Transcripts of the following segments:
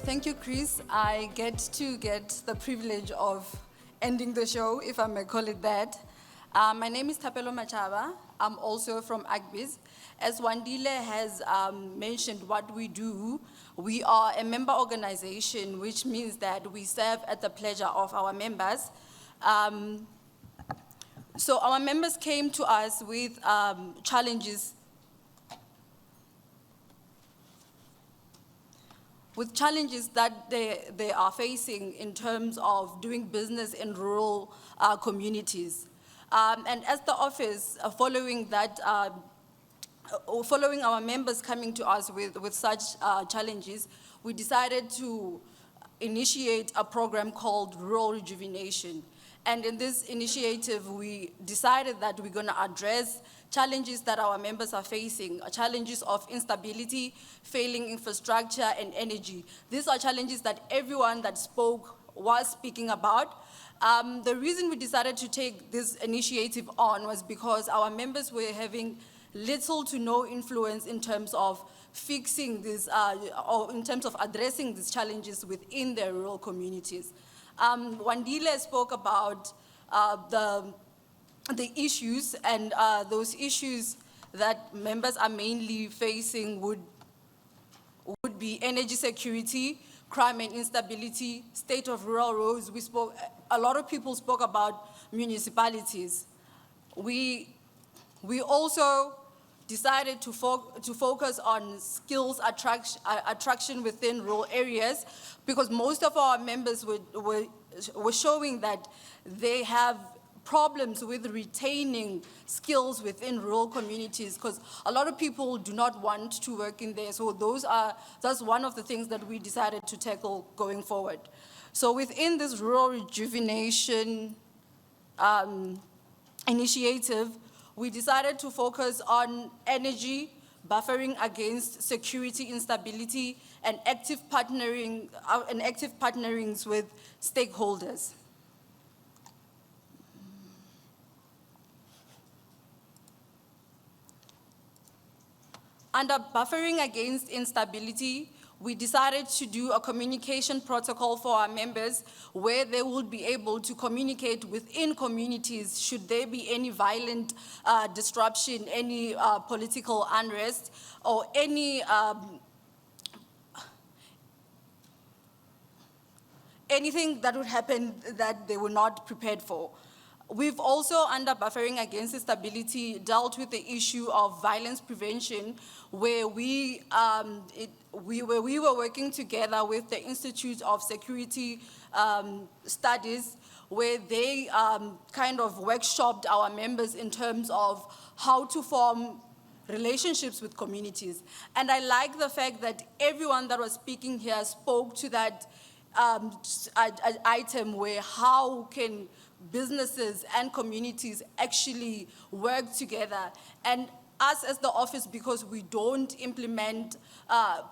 Thank you, Chris. I get the privilege of ending the show, if I may call it that. My name is Thapelo Machaba. I'm also from Agbiz. As Wandile has mentioned what we do, we are a member organization, which means that we serve at the pleasure of our members. So our members came to us with challenges that they are facing in terms of doing business in rural communities. And as the office, following our members coming to us with such challenges, we decided to initiate a program called Rural Rejuvenation. And in this initiative, we decided that we're going to address challenges that our members are facing, challenges of instability, failing infrastructure, and energy. These are challenges that everyone that spoke was speaking about. The reason we decided to take this initiative on was because our members were having little to no influence in terms of fixing this, or in terms of addressing these challenges within their rural communities. Wandile spoke about the issues, and those issues that members are mainly facing would be energy security, crime and instability, state of rural roads. A lot of people spoke about municipalities. We also decided to focus on skills attraction within rural areas, because most of our members were showing that they have problems with retaining skills within rural communities, because a lot of people do not want to work in there. So that's one of the things that we decided to tackle going forward. So within this rural rejuvenation initiative, we decided to focus on energy, buffering against security instability, and active partnerings with stakeholders. Under buffering against instability, we decided to do a communication protocol for our members where they will be able to communicate within communities should there be any violent disruption, any political unrest, or anything that would happen that they were not prepared for. We've also, under buffering against instability, dealt with the issue of violence prevention, where we were working together with the Institute of Security Studies, where they kind of workshopped our members in terms of how to form relationships with communities. And I like the fact that everyone that was speaking here spoke to that item where how can businesses and communities actually work together. And us as the office, because we don't implement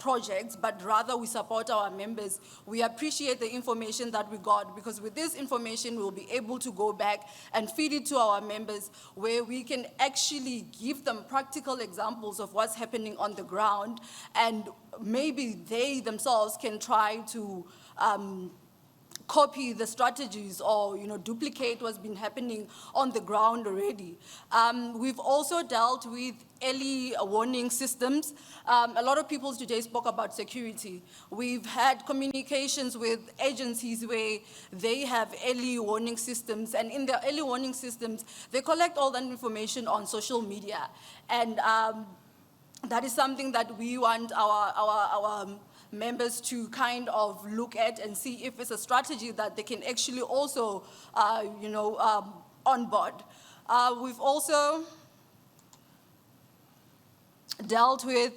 projects, but rather we support our members, we appreciate the information that we got, because with this information, we'll be able to go back and feed it to our members, where we can actually give them practical examples of what's happening on the ground, and maybe they themselves can try to copy the strategies or duplicate what's been happening on the ground already. We've also dealt with early warning systems. A lot of people today spoke about security. We've had communications with agencies where they have early warning systems, and in their early warning systems, they collect all that information on social media. And that is something that we want our members to kind of look at and see if it's a strategy that they can actually also, onboard. We've also dealt with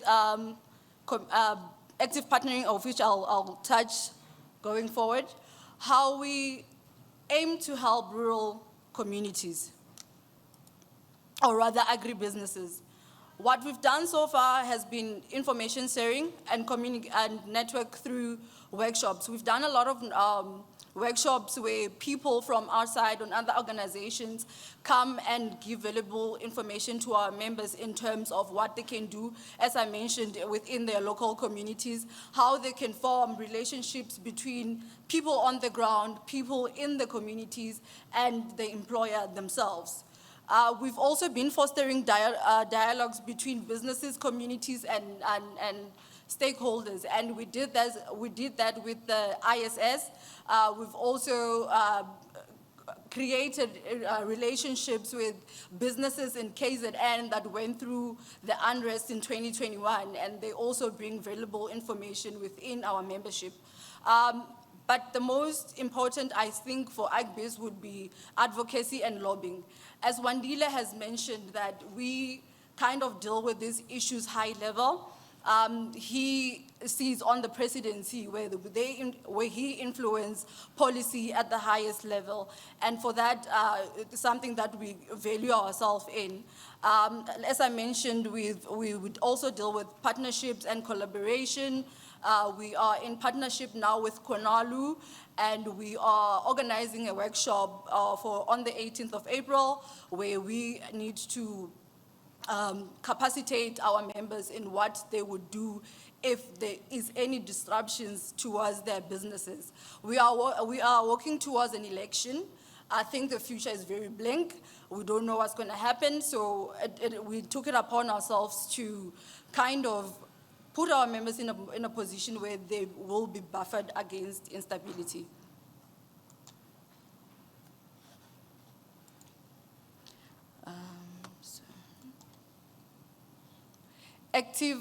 active partnering, of which I'll touch going forward, how we aim to help rural communities, or rather agribusinesses. What we've done so far has been information sharing and network through workshops. We've done a lot of workshops where people from outside and other organizations come and give valuable information to our members in terms of what they can do, as I mentioned, within their local communities, how they can form relationships between people on the ground, people in the communities, and the employer themselves. We've also been fostering dialogues between businesses, communities, and stakeholders, and we did that with the ISS. We've also created relationships with businesses in KZN that went through the unrest in 2021, and they also bring valuable information within our membership. But the most important, I think, for AgBiz would be advocacy and lobbying. As Wandile has mentioned, that we kind of deal with these issues high level. He sees on the presidency where he influence policy at the highest level. And for that, it's something that we value ourselves in. As I mentioned, we would also deal with partnerships and collaboration. We are in partnership now with Konalu, and we are organizing a workshop on the 18th of April, where we need to capacitate our members in what they would do if there is any disruptions towards their businesses. We are working towards an election. I think the future is very bleak. We don't know what's going to happen, so we took it upon ourselves to kind of put our members in a position where they will be buffered against instability. Active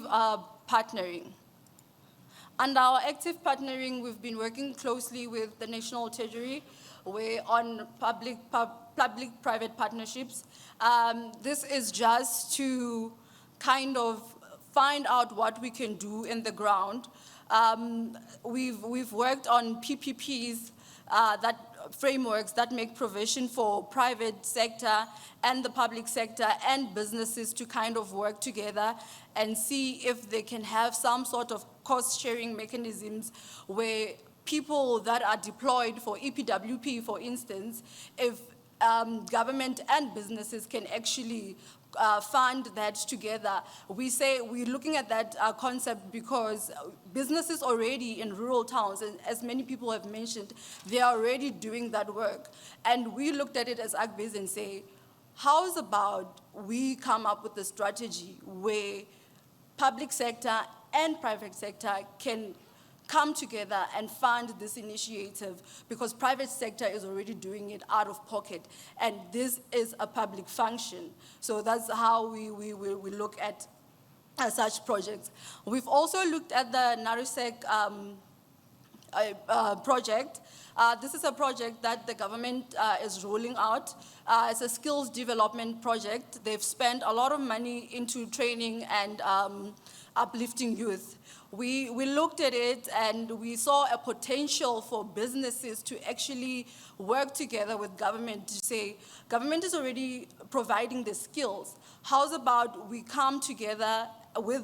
partnering. Under our active partnering, we've been working closely with the National Treasury. We're on public-private partnerships. This is just to kind of find out what we can do in the ground. We've worked on PPPs, frameworks that make provision for private sector and the public sector and businesses to kind of work together and see if they can have some sort of cost-sharing mechanisms where people that are deployed for EPWP, for instance, if government and businesses can actually fund that together. We're looking at that concept because businesses already in rural towns, and as many people have mentioned, they are already doing that work. And we looked at it as AgBiz and say, how's about we come up with a strategy where public sector and private sector can come together and fund this initiative, because private sector is already doing it out of pocket, and this is a public function. So that's how we look at such projects. We've also looked at the NARISEC project. This is a project that the government is rolling out. It's a skills development project. They've spent a lot of money into training and uplifting youth. We looked at it and we saw a potential for businesses to actually work together with government to say, government is already providing the skills. How's about we come together with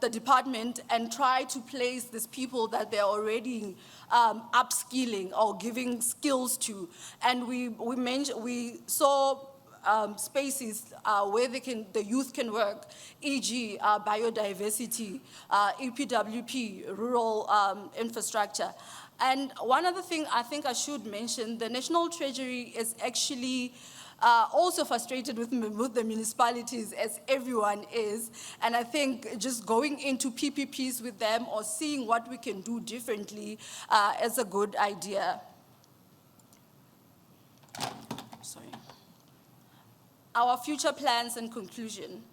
the department and try to place these people that they're already upskilling or giving skills to. And we saw spaces where the youth can work, e.g. biodiversity, EPWP, rural infrastructure. And one other thing I think I should mention, the National Treasury is actually also frustrated with the municipalities, as everyone is. And I think just going into PPPs with them or seeing what we can do differently is a good idea. Sorry. Our future plans and conclusion.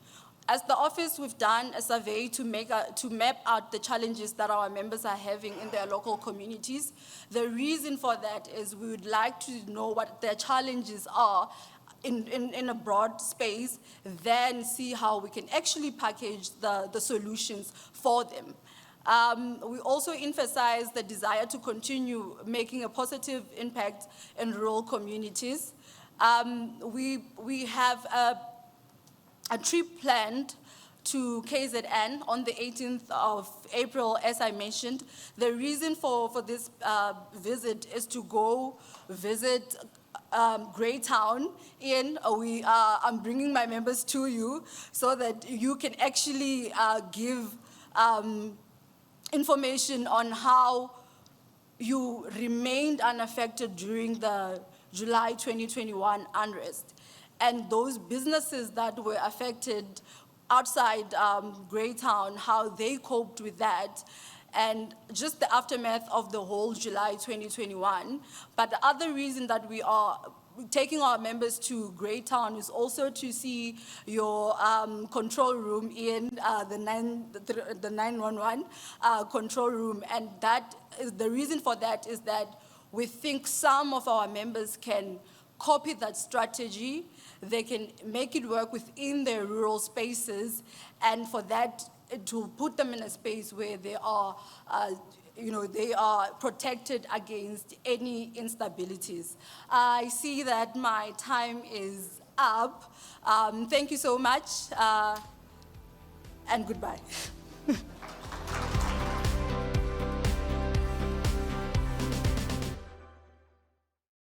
As the office, we've done a survey to map out the challenges that our members are having in their local communities. The reason for that is we would like to know what their challenges are in a broad space, then see how we can actually package the solutions for them. We also emphasize the desire to continue making a positive impact in rural communities. We have a trip planned to KZN on the 18th of April, as I mentioned. The reason for this visit is to go visit Greytown in. I'm bringing my members to you so that you can actually give information on how you remained unaffected during the July 2021 unrest. And those businesses that were affected outside Greytown, how they coped with that, and just the aftermath of the whole July 2021. But the other reason that we are taking our members to Greytown is also to see your control room in the 911 control room. And that is, the reason for that is that we think some of our members can copy that strategy. They can make it work within their rural spaces, and for that to put them in a space where they are, they are protected against any instabilities. I see that my time is up. Thank you so much, and goodbye.